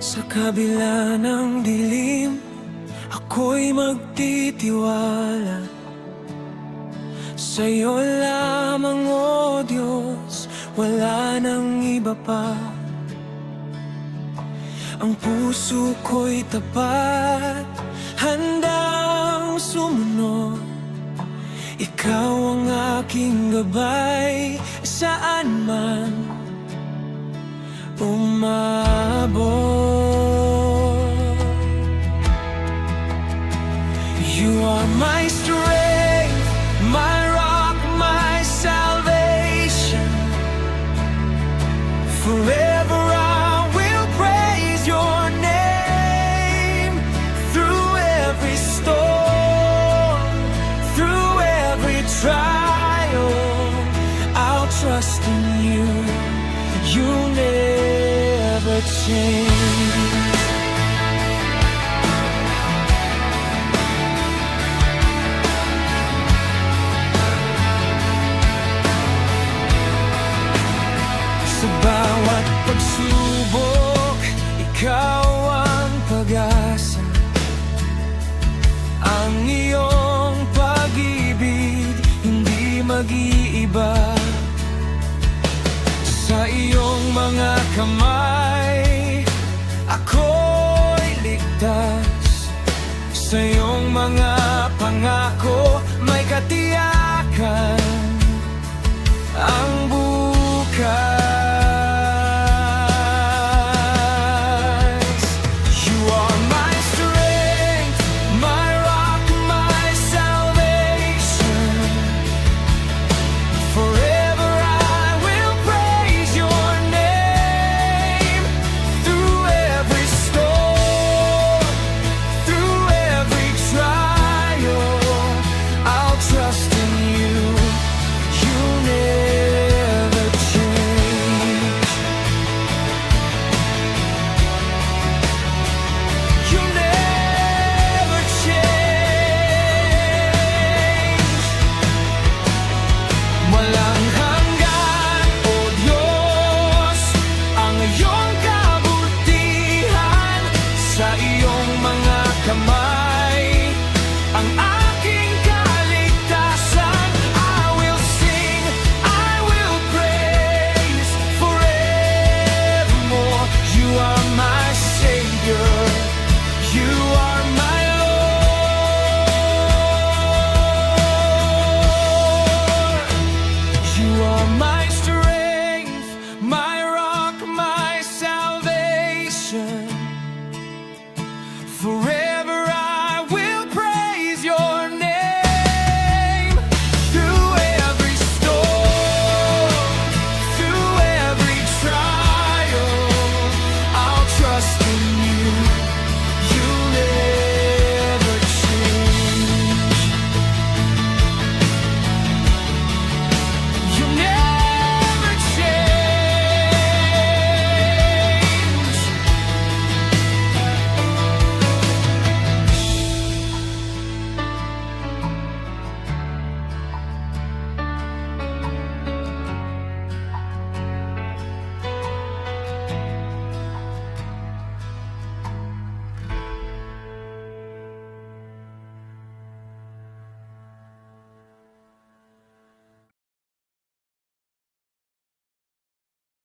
Sa kabila ng dilim, ako'y magtitiwala. Sa'yo lamang, O Diyos, wala nang iba pa. Ang puso ko'y tapat, handang sumunod. Ikaw ang aking gabay, saan man umabot. You are my strength, my rock, my salvation. Forever I will praise your name. Through every storm, through every trial, I'll trust in you. You never change. Sa bawat pagsubok, ikaw ang pag-asa. Ang iyong pag-ibig hindi mag-iiba. Sa iyong mga kamay, ako'y ligtas. Sa iyong mga pangako,